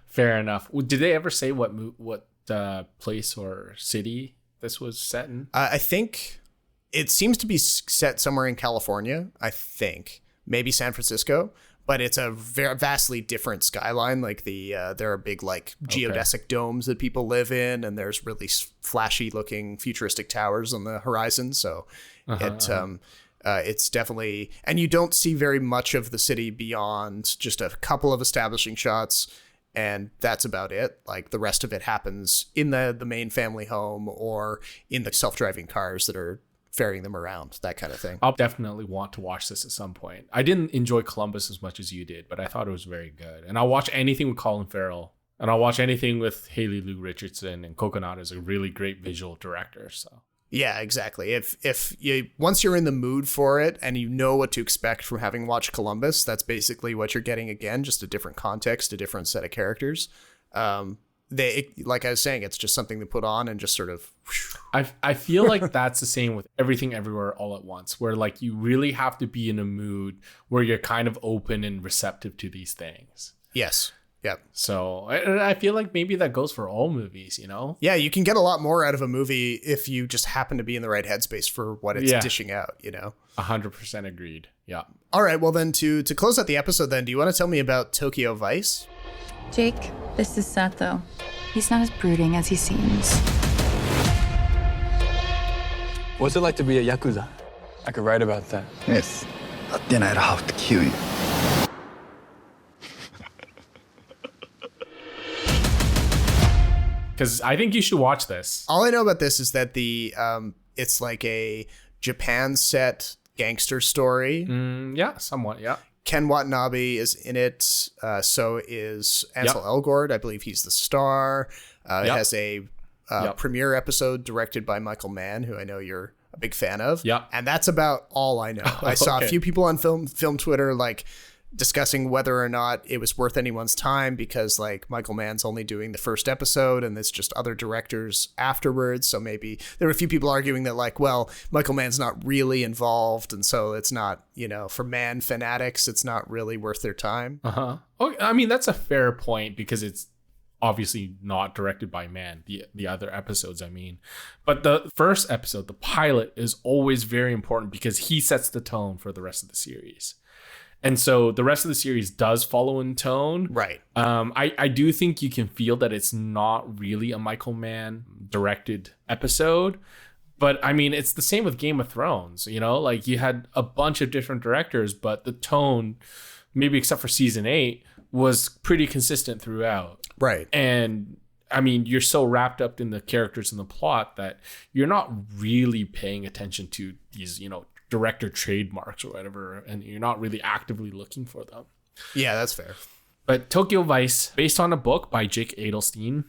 Fair enough. Did they ever say what place or city this was set in?
I think it seems to be set somewhere in California. I think maybe San Francisco, but it's a very vastly different skyline. Like there are big like geodesic domes that people live in, and there's really flashy looking futuristic towers on the horizon. So it's definitely, and you don't see very much of the city beyond just a couple of establishing shots, and that's about it. Like the rest of it happens in the main family home or in the self-driving cars that are ferrying them around, that kind of thing.
I'll definitely want to watch this at some point. I didn't enjoy Columbus as much as you did, but I thought it was very good. And I'll watch anything with Colin Farrell, and I'll watch anything with Haley Lou Richardson, and Kogonada is a really great visual director, so.
Yeah, exactly. If you once you're in the mood for it and you know what to expect from having watched Columbus, that's basically what you're getting again, just a different context, a different set of characters. Like I was saying, it's just something to put on and just sort of.
I feel like that's the same with Everything Everywhere All at Once, where like you really have to be in a mood where you're kind of open and receptive to these things.
Yes. Yep.
So I feel like maybe that goes for all movies, you know?
Yeah, you can get a lot more out of a movie if you just happen to be in the right headspace for what it's dishing out, you know?
100% agreed. Yeah.
All right, well then to close out the episode then, do you want to tell me about Tokyo Vice?
Jake, this is Sato. He's not as brooding as he seems.
What's it like to be a Yakuza? I could write about that.
Yes. But then I'd have to kill you.
Because I think you should watch this.
All I know about this is that it's like a Japan set gangster story.
Yeah, somewhat, yeah.
Ken Watanabe is in it. So is Ansel Elgort. I believe he's the star. It has a premiere episode directed by Michael Mann, who I know you're a big fan of.
Yeah.
And that's about all I know. I saw a few people on film Twitter like discussing whether or not it was worth anyone's time because like Michael Mann's only doing the first episode and it's just other directors afterwards. So maybe there were a few people arguing that like, well, Michael Mann's not really involved. And so it's not, you know, for Mann fanatics, it's not really worth their time.
Oh, I mean, that's a fair point because it's obviously not directed by Mann, the other episodes, I mean. But the first episode, the pilot, is always very important because he sets the tone for the rest of the series. And so the rest of the series does follow in tone.
Right.
I do think you can feel that it's not really a Michael Mann directed episode. But I mean, it's the same with Game of Thrones, you know, like you had a bunch of different directors, but the tone, maybe except for season 8, was pretty consistent throughout.
Right.
And I mean, you're so wrapped up in the characters and the plot that you're not really paying attention to these, you know, director trademarks or whatever, and you're not really actively looking for them.
Yeah, that's fair.
But Tokyo Vice, based on a book by Jake Adelstein.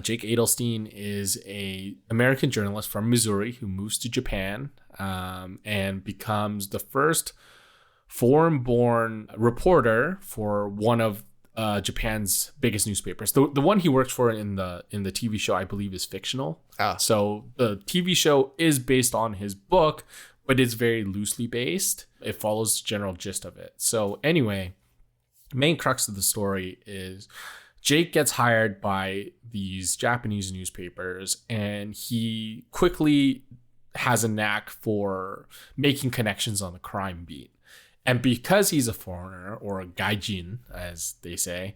Jake Adelstein is a American journalist from Missouri who moves to Japan and becomes the first foreign-born reporter for one of Japan's biggest newspapers. The one he works for in the TV show, I believe, is fictional. So the TV show is based on his book, but it's very loosely based. It follows the general gist of it. So anyway, main crux of the story is Jake gets hired by these Japanese newspapers, and he quickly has a knack for making connections on the crime beat. And because he's a foreigner, or a gaijin, as they say,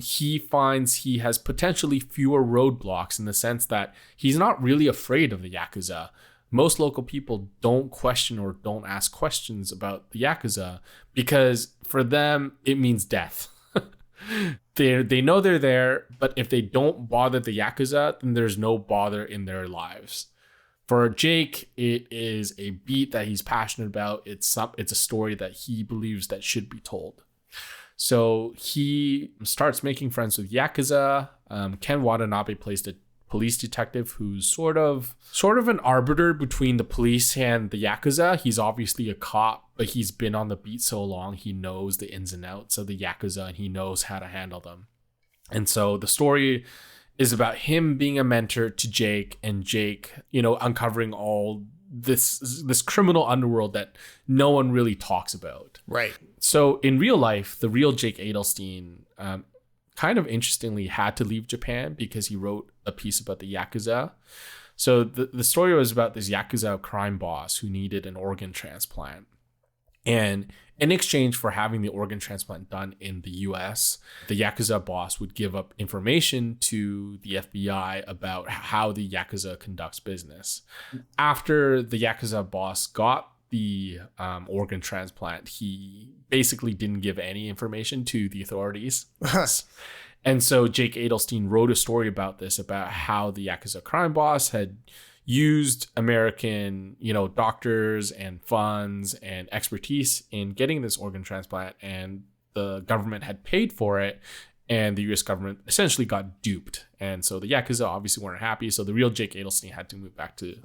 he finds he has potentially fewer roadblocks in the sense that he's not really afraid of the Yakuza. most local people don't question or don't ask questions about the Yakuza because for them, it means death. They know they're there, but if they don't bother the Yakuza, then there's no bother in their lives. For Jake, it is a beat that he's passionate about. It's a story that he believes that should be told. So he starts making friends with Yakuza. Ken Watanabe plays the police detective who's sort of an arbiter between the police and the Yakuza. He's obviously a cop, but he's been on the beat so long, he knows the ins and outs of the Yakuza and he knows how to handle them. And so the story is about him being a mentor to Jake and Jake, uncovering all this criminal underworld that no one really talks about.
Right.
So in real life, the real Jake Adelstein kind of interestingly had to leave Japan because he wrote a piece about the Yakuza. So the story was about this Yakuza crime boss who needed an organ transplant. And in exchange for having the organ transplant done in the US, the Yakuza boss would give up information to the FBI about how the Yakuza conducts business. After the Yakuza boss got the organ transplant, he basically didn't give any information to the authorities. And so Jake Adelstein wrote a story about this, about how the Yakuza crime boss had used American, doctors and funds and expertise in getting this organ transplant, and the government had paid for it, and the US government essentially got duped. And so the Yakuza obviously weren't happy, so the real Jake Adelstein had to move back to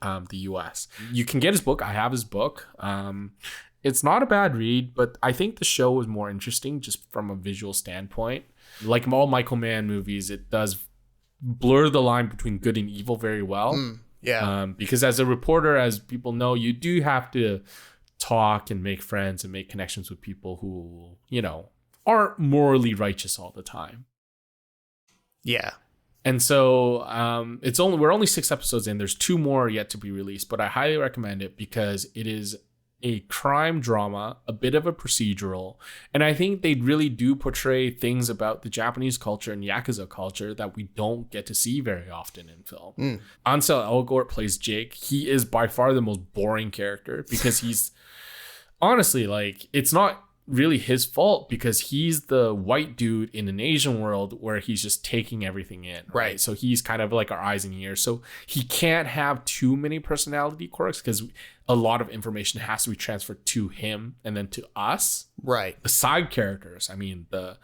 the US. You can get his book. I have his book. It's not a bad read, but I think the show was more interesting just from a visual standpoint. Like all Michael Mann movies, it does blur the line between good and evil very well. Because as a reporter, as people know, you do have to talk and make friends and make connections with people who, aren't morally righteous all the time.
Yeah.
And so we're only 6 episodes in. There's 2 more yet to be released, but I highly recommend it because it is a crime drama, a bit of a procedural, and I think they really do portray things about the Japanese culture and Yakuza culture that we don't get to see very often in film. Ansel Elgort plays Jake. He is by far the most boring character because he's honestly, it's not really his fault because he's the white dude in an Asian world where he's just taking everything in. Right. So he's kind of like our eyes and ears. So he can't have too many personality quirks because a lot of information has to be transferred to him and then to us. Right. The side characters, the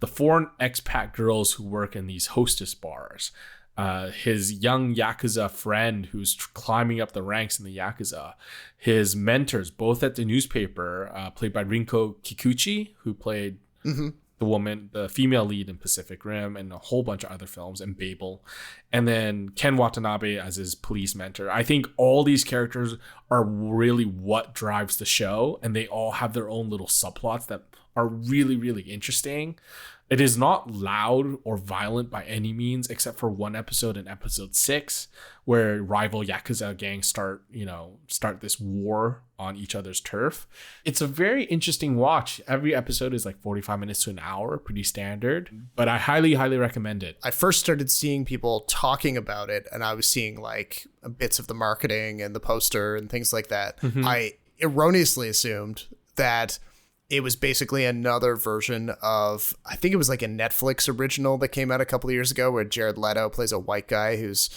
foreign expat girls who work in these hostess bars, his young Yakuza friend who's climbing up the ranks in the Yakuza, his mentors, both at the newspaper, played by Rinko Kikuchi, who played the female lead in Pacific Rim and a whole bunch of other films, and Babel, and then Ken Watanabe as his police mentor. I think all these characters are really what drives the show, and they all have their own little subplots that are really, really interesting. It is not loud or violent by any means, except for one episode in episode 6, where rival Yakuza gangs start this war on each other's turf. It's a very interesting watch. Every episode is like 45 minutes to an hour, pretty standard, but I highly, highly recommend it.
I first started seeing people talking about it, and I was seeing bits of the marketing and the poster and things like that. I erroneously assumed that it was basically another version of, I think it was like a Netflix original that came out a couple of years ago where Jared Leto plays a white guy who's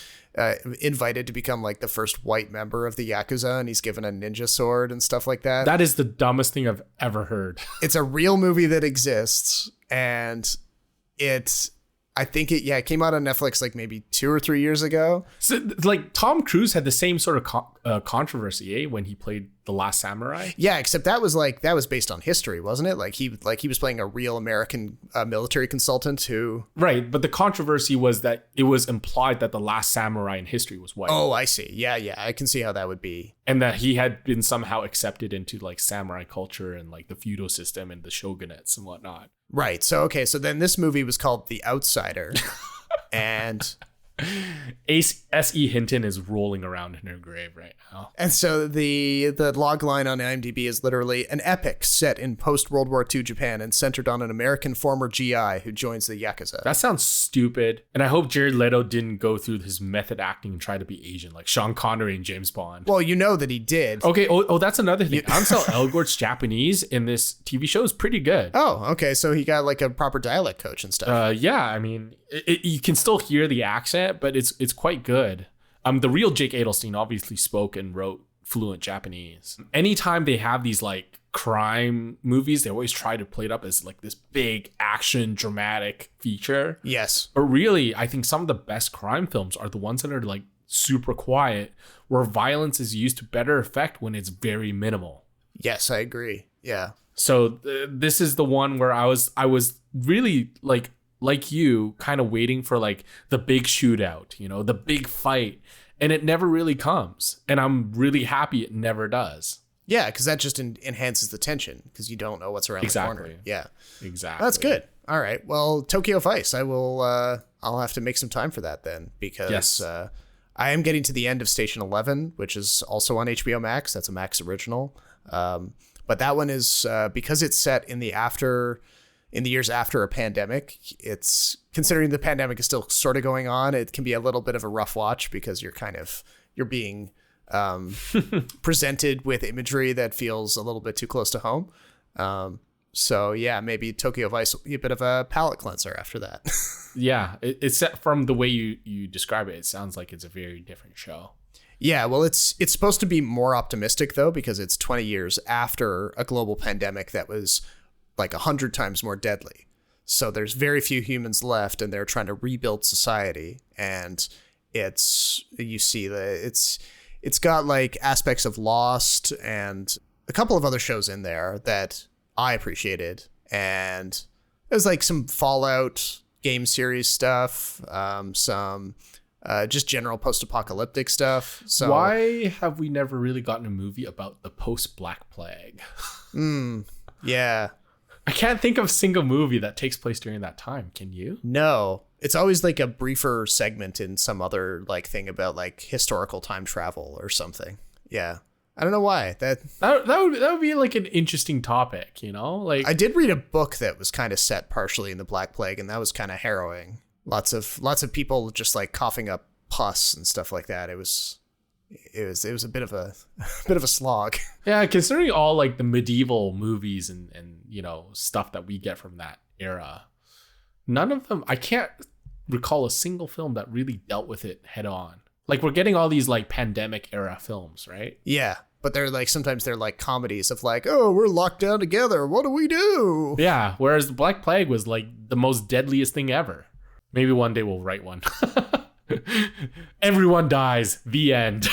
invited to become the first white member of the Yakuza, and he's given a ninja sword and stuff like that.
That is the dumbest thing I've ever heard.
It's a real movie that exists, and I think it came out on Netflix maybe 2 or 3 years ago.
So Tom Cruise had the same sort of controversy when he played The Last Samurai.
Yeah, except that was based on history, wasn't it? He was playing a real American military consultant who. Right,
but the controversy was that it was implied that The Last Samurai in history was white.
Oh, I see. Yeah, I can see how that would be.
And that he had been somehow accepted into samurai culture and the feudal system and the shogunates and whatnot.
Right. So then this movie was called The Outsider. And
S.E. Hinton is rolling around in her grave right now.
And so the log line on IMDb is literally an epic set in post-World War II Japan and centered on an American former GI who joins the Yakuza.
That sounds stupid. And I hope Jared Leto didn't go through his method acting and try to be Asian like Sean Connery and James Bond.
Well, you know that he did.
Okay. Oh, that's another thing. Ansel Elgort's Japanese in this TV show is pretty good.
Oh, okay. So he got like a proper dialect coach and stuff.
Yeah. I mean, you can still hear the accent, but it's quite good. The real Jake Adelstein obviously spoke and wrote fluent Japanese. Anytime they have these like crime movies, they always try to play it up as like this big action dramatic feature.
Yes.
But really, I think some of the best crime films are the ones that are like super quiet, where violence is used to better effect when it's very minimal.
Yes, I agree. Yeah.
So this is the one where I was really like you, kind of waiting for like the big shootout, you know, the big fight, and it never really comes. And I'm really happy it never does.
Yeah, because that just enhances the tension because you don't know what's around the corner. Yeah,
exactly.
That's good. All right. Well, Tokyo Vice, I'll have to make some time for that then, because I am getting to the end of Station 11, which is also on HBO Max. That's a Max original. But that one is because it's set in the years after a pandemic. It's considering the pandemic is still sort of going on. It can be a little bit of a rough watch because you're being presented with imagery that feels a little bit too close to home. So yeah, maybe Tokyo Vice will be a bit of a palate cleanser after that.
Yeah, it's from the way you describe it, it sounds like it's a very different show.
Yeah, well, it's supposed to be more optimistic though, because it's 20 years after a global pandemic that was like 100 times more deadly. So there's very few humans left, and they're trying to rebuild society. And it's got like aspects of Lost and a couple of other shows in there that I appreciated. And there's like some Fallout game series stuff, some just general post-apocalyptic stuff. So
why have we never really gotten a movie about the post-Black Plague?
Yeah.
I can't think of a single movie that takes place during that time. Can you?
No. It's always like a briefer segment in some other like thing about like historical time travel or something. Yeah. I don't know why. That
would be like an interesting topic, you know? Like
I did read a book that was kind of set partially in the Black Plague, and that was kind of harrowing. Lots of people just like coughing up pus and stuff like that. It was a bit of a slog.
Yeah, considering all like the medieval movies and you know stuff that we get from that era, none of them, I can't recall a single film that really dealt with it head on. Like we're getting all these like pandemic era films, right?
Yeah, but they're like sometimes they're like comedies of like, oh, we're locked down together. What do we do?
Yeah, whereas the Black Plague was like the most deadliest thing ever. Maybe one day we'll write one. Everyone dies. The end.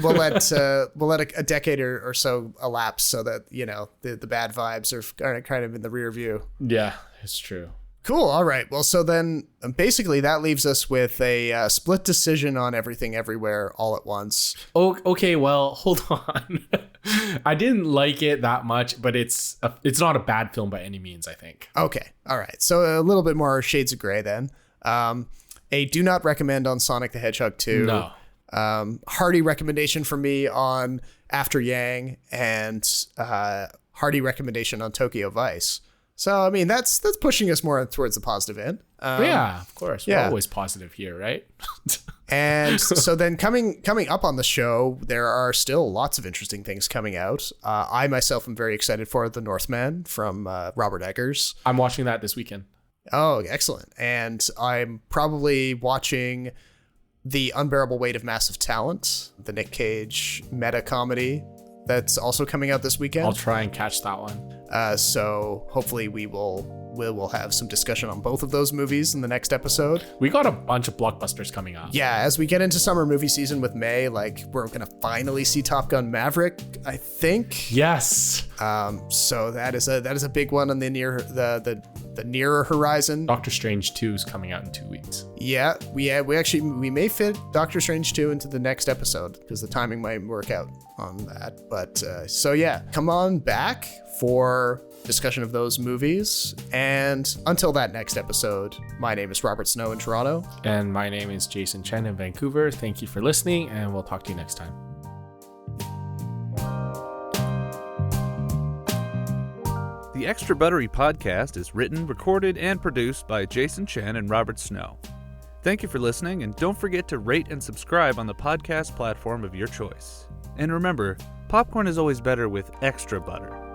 we'll let a decade or so elapse so that, you know, the bad vibes are kind of in the rear view.
Yeah, it's true.
Cool. All right. Well, so then basically that leaves us with a split decision on Everything Everywhere All at Once.
Oh, okay. Well, hold on. I didn't like it that much, but it's not a bad film by any means, I think.
Okay. All right. So a little bit more shades of gray then. A do not recommend on Sonic the Hedgehog 2.
No.
Hearty recommendation from me on After Yang, and hearty recommendation on Tokyo Vice. So, I mean, that's pushing us more towards the positive end.
Yeah, of course. We're always positive here, right?
And so then coming up on the show, there are still lots of interesting things coming out. I myself am very excited for The Northman from Robert Eggers.
I'm watching that this weekend.
Oh, excellent. And I'm probably watching The Unbearable Weight of Massive Talent, the Nick Cage meta comedy that's also coming out this weekend.
I'll try and catch that one.
So hopefully we will have some discussion on both of those movies in the next episode.
We got a bunch of blockbusters coming up.
Yeah, as we get into summer movie season with May, like we're gonna finally see Top Gun Maverick, I think.
Yes.
So that is a big one on the nearer horizon.
Doctor Strange 2 is coming out in 2 weeks.
Yeah, we may fit Doctor Strange 2 into the next episode because the timing might work out on that. But so yeah, come on back for discussion of those movies. And until that next episode, my name is Robert Snow in Toronto.
And my name is Jason Chen in Vancouver. Thank you for listening, and we'll talk to you next time.
The Extra Buttery Podcast is written, recorded, and produced by Jason Chen and Robert Snow. Thank you for listening, and don't forget to rate and subscribe on the podcast platform of your choice. And remember, popcorn is always better with extra butter.